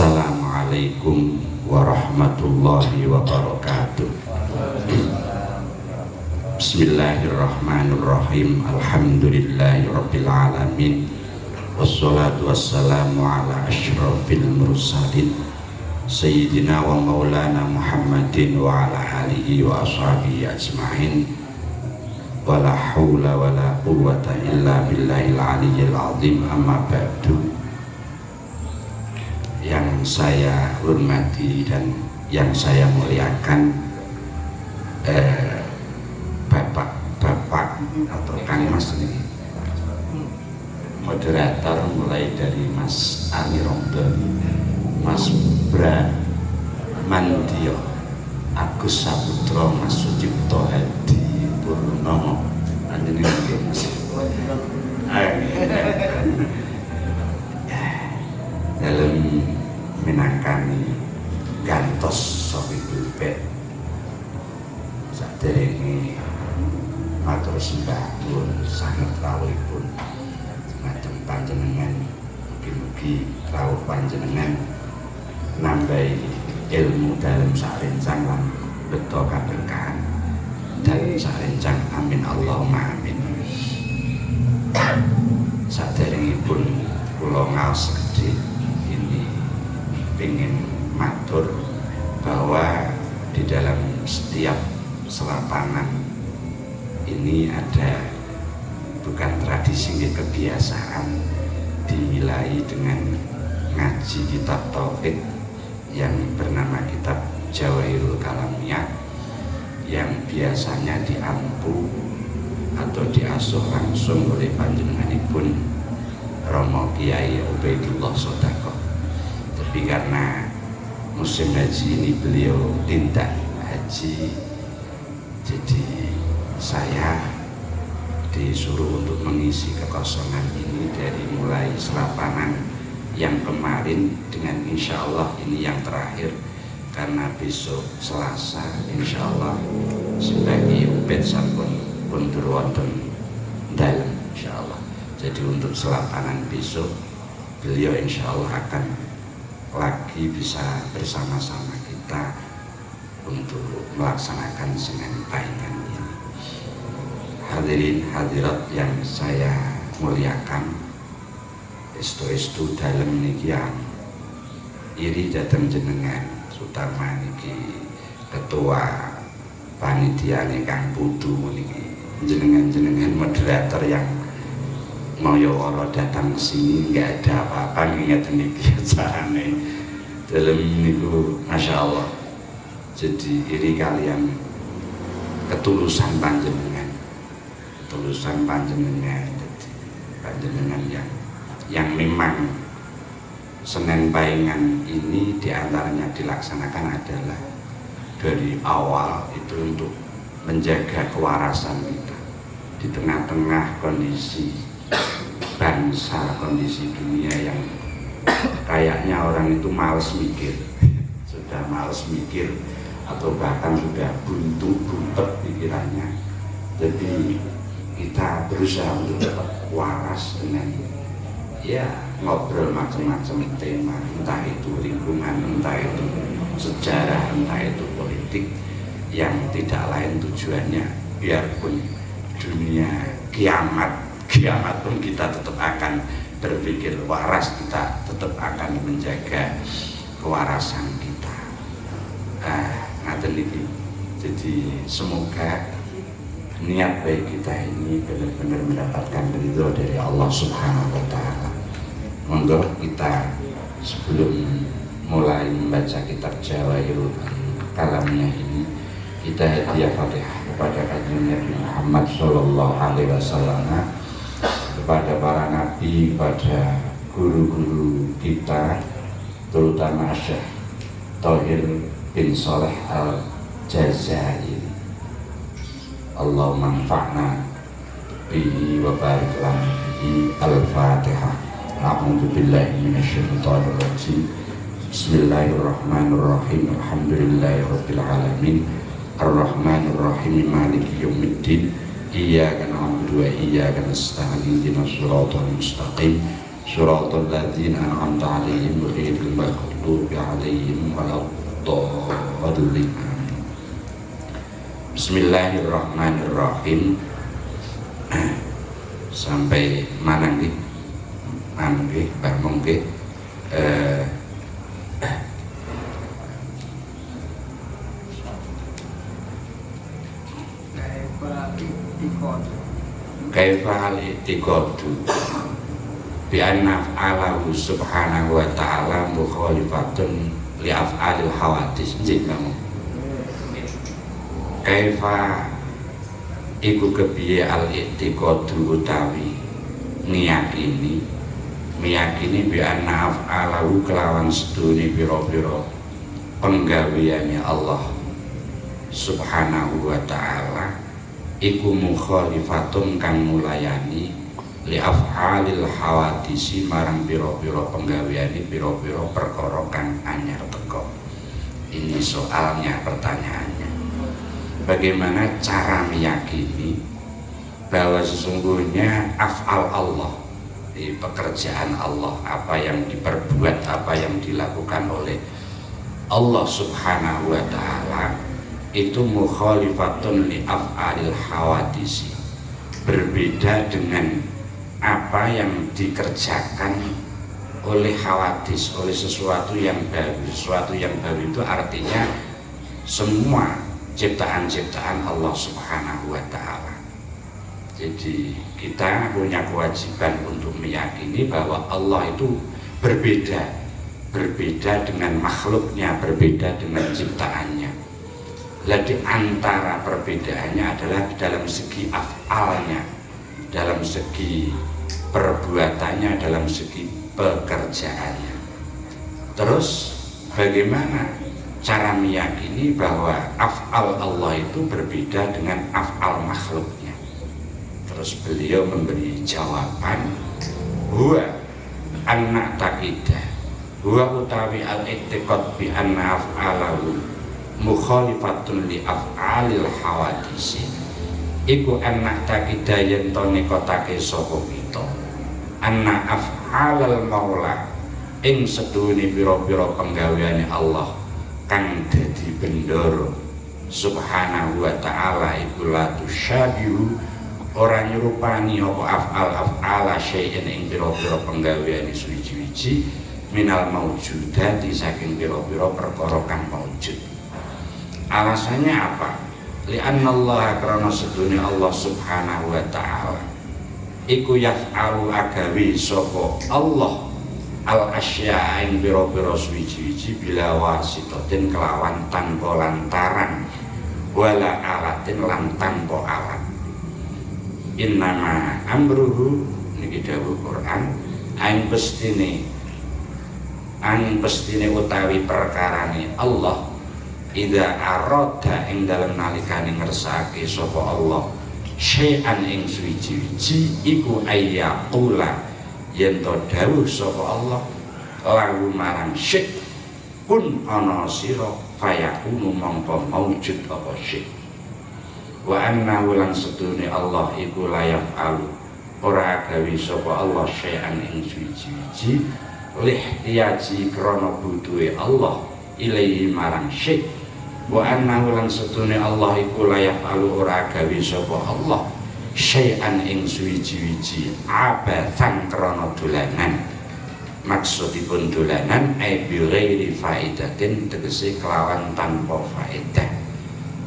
Assalamualaikum warahmatullahi wabarakatuh. Bismillahirrahmanirrahim. Alhamdulillahirabbil alamin. Wassalatu wassalamu ala asyrafil mursalin Sayyidina wa maulana Muhammadin wa ala alihi wa ashabihi ajma'in. Wala hawla wala quwwata illa billahil aliyyil azim. Amma ba'du. Yang saya hormati dan yang saya muliakan, Bapak atau Kang Mas ini, moderator mulai dari Mas Ani Romdon, Mas Bra Mandio, Agus Saputro, Mas Sucipto Hadi Purnomo, anjene Mas. Dalam menangkani gantos sopi dulbet saderenge matur sembah pun sangat rawuhipun macam panjenengan, mugi-mugi rawuh panjenengan nambahi ilmu dalam sarencang lan beto kaberkahan dalam sarencang, amin Allahumma amin. Saderengipun kula ngaos sedhik ingin matur bahwa di dalam setiap selapangan ini ada bukan tradisi, kebiasaan dimulai dengan ngaji kitab tauhid yang bernama kitab Jawahirul Kalamiyah, yang biasanya diampu atau diasuh langsung oleh panjenenganipun Romo Kiai Ubaidullah Sodako. Tapi karena musim haji ini beliau tidak haji, jadi saya disuruh untuk mengisi kekosongan ini dari mulai selapangan yang kemarin dengan insya Allah ini yang terakhir, karena besok Selasa insya Allah sebagai ubed sampun pundur wonten dalam insya Allah. Jadi untuk selapangan besok beliau insya Allah akan lagi bisa bersama-sama kita untuk melaksanakan Senin Paingan ini. Hadirin hadirat yang saya muliakan, estu-estu dalam nikian iri datang jenengan Sutarma niki ketua panitia Kang Putu niki, jenengan moderator yang Moyoworo datang sini nggak ada apa-apa, nginget niki carane dalam niku masya Allah. Jadi iri kalian ketulusan panjenengan, jadi panjenengan yang memang Senin Paingan ini diantaranya dilaksanakan adalah dari awal itu untuk menjaga kewarasan kita di tengah-tengah kondisi bangsa, kondisi dunia yang kayaknya orang itu males mikir, sudah males mikir atau bahkan sudah buntu butet pikirannya. Jadi kita berusaha untuk tetap waras dengan ngobrol macam-macam tema, entah itu lingkungan, entah itu sejarah, entah itu politik, yang tidak lain tujuannya biarpun dunia kiamat pun kita tetap akan berpikir waras, kita tetap akan menjaga kewarasan kita. Jadi semoga niat baik kita ini benar-benar mendapatkan ridho dari Allah Subhanahu wa Ta'ala. Monggo kita sebelum mulai membaca kitab Jawahirul Kalamiyah ini, kita hadiah Fatihah kepada Kanjeng Nabi Muhammad sallallahu alaihi wasallam, kepada para nabi, kepada guru-guru kita, terutama Syekh Thohir bin Shaleh Al-Jazairi. Allahumma anfa'na bihi wa barik lana fihi. Al-Fatihah. A'udzu billahi minasyaitonir rajim. Bismillahirrahmanirrahim. Alhamdulillahirabbil alamin. Ar-Rahmanir Rahim. Maliki yaumiddin. Iyyaka na'budu wa iyyaka nasta'in. Ihdinas siratal mustaqim. Shiratal ladzina an'amta 'alaihim ghairil maghdubi عليهم ولا الضالين. Bismillahirrahmanirrahim. Sampai mana nih? Bangun nggih. Kaifa al-i'tiqadu bi anna af'alahu subhanahu wa ta'ala mukhalifatun li af'alil hawadis. Kamu kaifa iku kepiye al-i'tiqadu utawi meyakini bi anna af'alahu kelawan sedune pira-pira penggaweane Allah subhanahu wa ta'ala iku mukhalifatun kang mulayani li af'alil hawadisi marang pira-pira penggaweane pira-pira perkara kang anyar teko. Ini soalnya, pertanyaannya, bagaimana cara meyakini bahwa sesungguhnya af'al Allah, di pekerjaan Allah, apa yang diperbuat, apa yang dilakukan oleh Allah subhanahu wa ta'ala itu mukhalifatun li af'alil hawadisi, berbeda dengan apa yang dikerjakan oleh hawadis, oleh sesuatu yang baru. Sesuatu yang baru itu artinya semua ciptaan-ciptaan Allah subhanahu wa ta'ala. Jadi kita punya kewajiban untuk meyakini bahwa Allah itu berbeda dengan makhluknya, berbeda dengan ciptaannya. Jadi antara perbedaannya adalah dalam segi af'alnya, dalam segi perbuatannya, dalam segi pekerjaannya. Terus bagaimana cara meyakini bahwa af'al Allah itu berbeda dengan af'al makhluknya? Terus beliau memberi jawaban, huwa anna taqidah, huwa utawi al-i'tiqad bi anna af'alahu mukhalifatun li af'alil hawadisi iku anak takidah yen to nekotake sapa kita anna af'alal maula ing sedune pira-pira penggaweane Allah kang dadi bendoro subhanahu wa ta'ala iku la tusyabihu ora nyerupani apa af'ala syai'in ing pira-pira penggaweane suwi-wiji minal maujudati saking pira-pira perkara kang maujud. Alasannya apa? Li'anna Allah karena sedunia Allah subhanahu wa ta'ala iku yaf'alu agawi sapa Allah al-asya ing pira-pira suwi-wiji bila wasitatin kelawan tanpa lantaran wala alatin lan tanpa alat. Innama amruhu niki dawuh Quran aing pestine utawi perkarane Allah idza arada ing dalem nalikane ngersake sapa Allah syai'an ing suwi-wiji iku ayyaqula yen to dawuh sapa Allah lahu marang syai' kun ana sira fayakunu mongko maujud apa syai' wa anna lan sedune Allah iku layak alu ora gawe sapa Allah syai'an ing suwi-wiji lihtiyaji krana butuhe Allah ilaihi marang syai' wa annahu lan sedune Allah iku layak alu ora gawe sapa Allah syai'an ing suwi-wiji abathan krana dolanan. Maksudipun dolanan ai bi ghairi faidatin tegese kelawan tanpa faedah.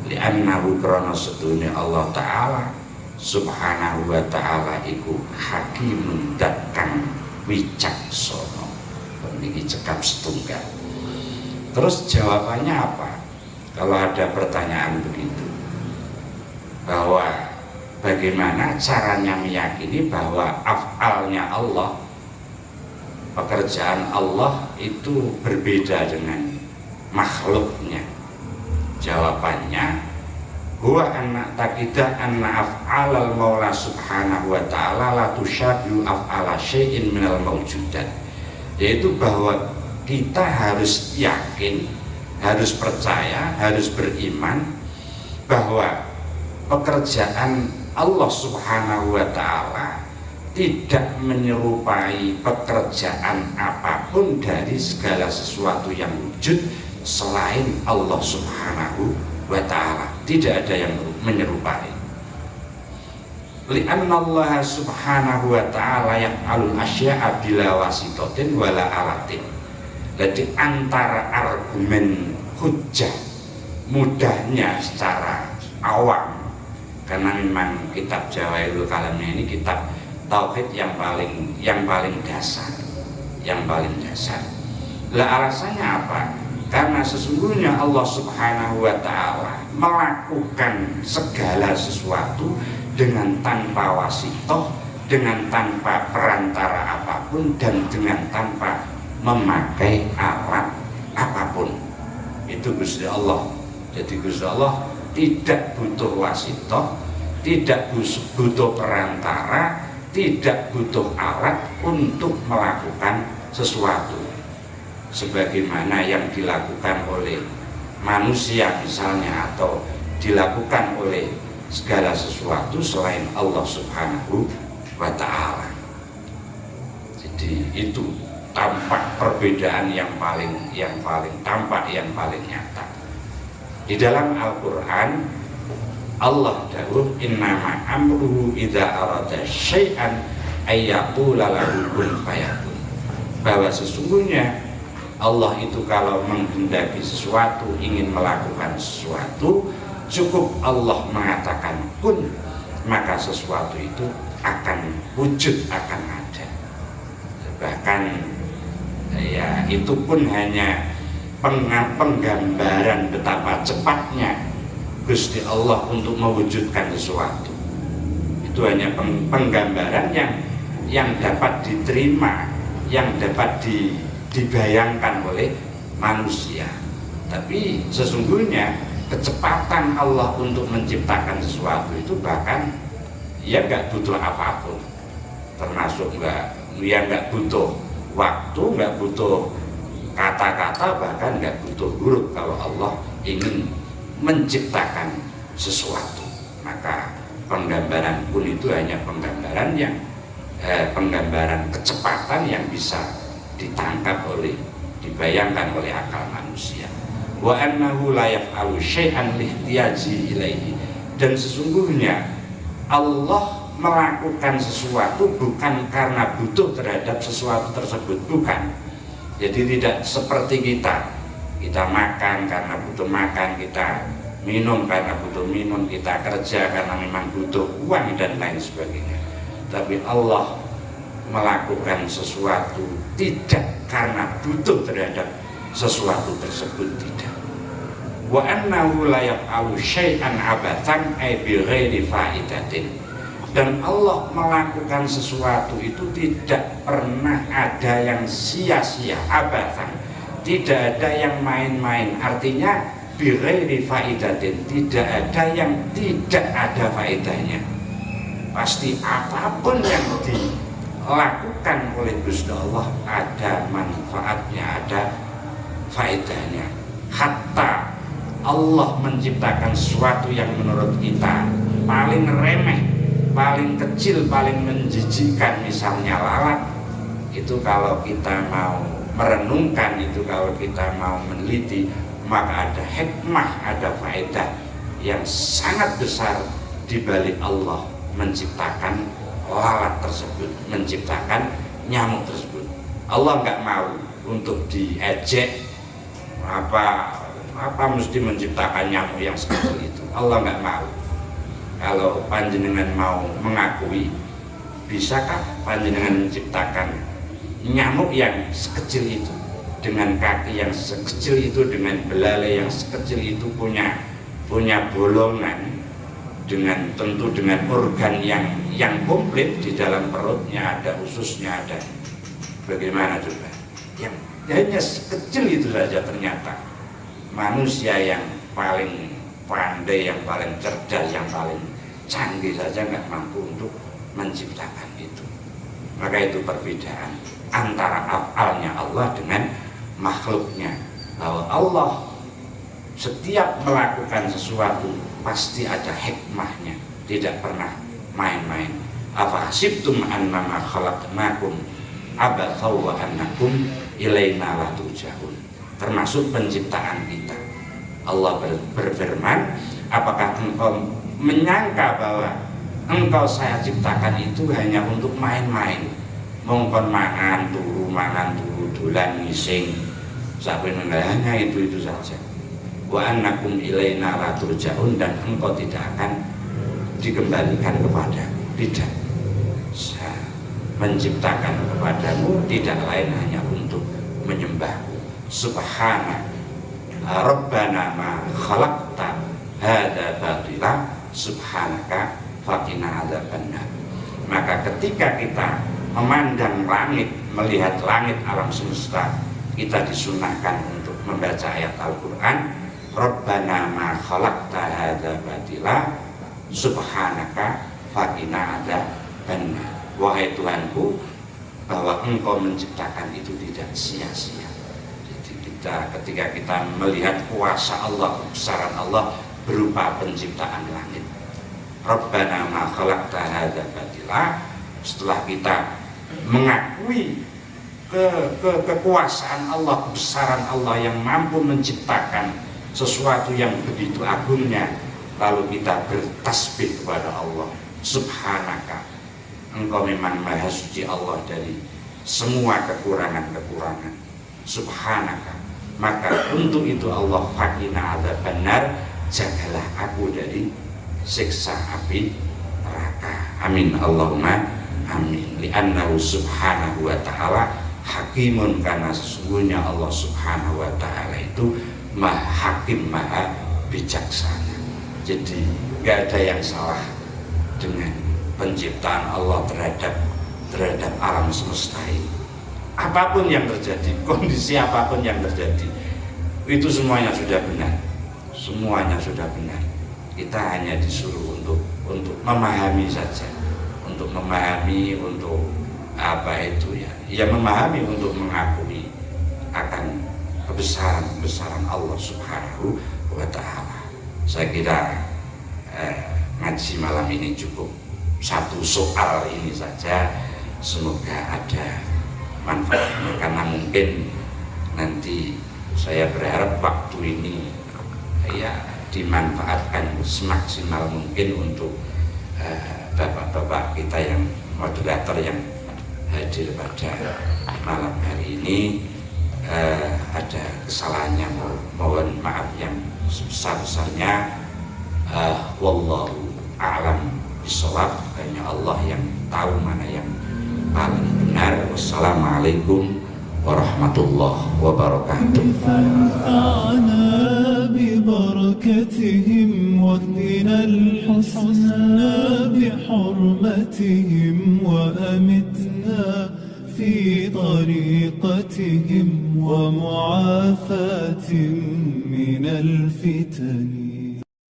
Li annahu krana sedune Allah taala subhanahu wa taala iku hakimun dat kang wicaksana. Niki cekap setunggal. Terus jawabannya apa? Kalau ada pertanyaan begitu, bahwa bagaimana caranya meyakini bahwa af'alnya Allah, pekerjaan Allah itu berbeda dengan makhluknya? Jawabannya, huwa anna taqidah anna af'alal maula subhanahu wa ta'ala la tusyabihu af'ala syai'in minal mawjudat. Yaitu bahwa kita harus yakin, harus percaya, harus beriman bahwa pekerjaan Allah subhanahu wa ta'ala tidak menyerupai pekerjaan apapun dari segala sesuatu yang wujud selain Allah Subhanahu wa ta'ala. Tidak ada yang menyerupai. Li'anna Allah Subhanahu wa ta'ala yaf'alul asya'a bila wasitotin wala alatin. Jadi antara argumen hujjah mudahnya secara awam, karena memang kitab Jawahirul Kalamnya ini kitab tauhid yang paling dasar, Lah alasannya apa? Karena sesungguhnya Allah Subhanahu wa ta'ala melakukan segala sesuatu dengan tanpa wasitoh, dengan tanpa perantara apapun, dan dengan tanpa memakai alat apapun. Itu Gusti Allah. Jadi Gusti Allah tidak butuh wasitoh, tidak butuh perantara, tidak butuh alat untuk melakukan sesuatu sebagaimana yang dilakukan oleh manusia misalnya, atau dilakukan oleh segala sesuatu selain Allah Subhanahu wa ta'ala. Jadi itu tampak perbedaan yang paling tampak, yang paling nyata. Di dalam Al-Quran Allah dawuh innama amruhu idza arada syai'an ayyaqula lahu kun fayakun. Bahwa sesungguhnya Allah itu kalau menghendaki sesuatu, ingin melakukan sesuatu, cukup Allah mengatakan kun, maka sesuatu itu akan wujud, akan ada. Bahkan ya itu pun hanya penggambaran betapa cepatnya Gusti Allah untuk mewujudkan sesuatu. Itu hanya penggambaran yang dapat diterima, yang dapat dibayangkan oleh manusia. Tapi sesungguhnya kecepatan Allah untuk menciptakan sesuatu itu bahkan ya nggak butuh apapun, termasuk nggak butuh waktu, nggak butuh kata-kata, bahkan nggak butuh huruf. Kalau Allah ingin menciptakan sesuatu, maka penggambaran pun itu hanya penggambaran penggambaran kecepatan yang bisa ditangkap dibayangkan oleh akal manusia. Wa annahu la yaf'alu syai'an lihtiyaji ilaihi. Dan sesungguhnya Allah melakukan sesuatu bukan karena butuh terhadap sesuatu tersebut, bukan. Jadi tidak seperti kita makan karena butuh makan, kita minum karena butuh minum, kita kerja karena memang butuh uang dan lain sebagainya. Tapi Allah melakukan sesuatu tidak karena butuh terhadap sesuatu tersebut, tidak. Wa annahu la yaf'alu syai'an abathan ay bi ghairi fa'idatin. Dan Allah melakukan sesuatu itu tidak pernah ada yang sia-sia, abathan, tidak ada yang main-main. Artinya bi ghairi fa'idatin, tidak ada yang tidak ada faedahnya. Pasti apapun yang dilakukan oleh Gusti Allah ada manfaatnya, ada faedahnya. Hatta Allah menciptakan sesuatu yang menurut kita paling remeh, paling kecil, paling menjijikkan, misalnya lalat, itu kalau kita mau merenungkan, itu kalau kita mau meneliti, maka ada hikmah, ada faedah yang sangat besar di balik Allah menciptakan lalat tersebut, menciptakan nyamuk tersebut. Allah nggak mau untuk diejek, apa mesti menciptakan nyamuk yang sekecil itu. Allah nggak mau. Kalau panjenengan mau mengakui, bisakah panjenengan menciptakan nyamuk yang sekecil itu, dengan kaki yang sekecil itu, dengan belalai yang sekecil itu, punya bolongan, tentu dengan organ yang komplit di dalam perutnya, ada ususnya, ada bagaimana coba, yang hanya sekecil itu saja. Ternyata manusia yang paling pandai, yang paling cerdas, yang paling canggih saja nggak mampu untuk menciptakan itu. Maka itu perbedaan antara af'alnya Allah dengan makhluknya, bahwa Allah setiap melakukan sesuatu pasti ada hikmahnya, tidak pernah main-main. Afa hasibtum annama khalaqnakum abatha wa annakum ilaina la turja'un. Termasuk penciptaan kita. Allah berfirman, apakah engkau menyangka bahwa engkau saya ciptakan itu hanya untuk main-main, mongkon mangan turu dolan ngising sampai hanya itu saja. Wa annakum ilaina la turja'un, dan engkau tidak akan dikembalikan kepadaku. Tidak, saya menciptakan kepadamu tidak lain hanya untuk menyembahku. Subhana Rabbana ma khalaqta hadza batila subhanaka faqina adzabannar. Maka ketika kita memandang langit, melihat langit alam semesta, kita disunahkan untuk membaca ayat Al-Quran, Rabbana ma khalaqta hadza batila subhanaka faqina adzabannar. Wahai Tuhanku, bahwa engkau menciptakan itu tidak sia-sia. Jadi ketika kita melihat kuasa Allah, kebesaran Allah berupa penciptaan langit, Rabbana ma khalaqta hadza batila, setelah kita mengakui kekuasaan Allah, kebesaran Allah yang mampu menciptakan sesuatu yang begitu agungnya, lalu kita bertasbih kepada Allah, subhanaka, engkau memang maha suci Allah dari semua kekurangan-kekurangan, subhanaka. Maka untuk itu Allah faqina adzabannar, jagalah aku dari siksa api neraka. Amin Allahumma amin. Li'annahu subhanahu wa ta'ala hakimun, karena sesungguhnya Allah subhanahu wa ta'ala itu maha hakim, maha bijaksana. Jadi gak ada yang salah dengan penciptaan Allah terhadap alam semesta ini. Apapun yang terjadi, kondisi apapun yang terjadi, itu semuanya sudah benar. Semuanya sudah benar. Kita hanya disuruh untuk memahami saja, untuk memahami, untuk apa itu ya memahami, untuk mengakui akan kebesaran Allah Subhanahu wa ta'ala. Saya kira ngaji malam ini cukup satu soal ini saja, semoga ada manfaatnya, karena mungkin nanti saya berharap waktu ini ya dimanfaatkan semaksimal mungkin untuk bapak-bapak kita yang moderator yang hadir pada malam hari ini. Ada kesalahannya, mohon maaf yang sebesar-besarnya. Wallahu a'lam bishawab, hanya Allah yang tahu mana yang paling benar. Wassalamualaikum warahmatullahi wabarakatuh. ببركتهم واهدنا الحسنى بحرمتهم وأمتنا في طريقتهم ومعافاة من الفتن.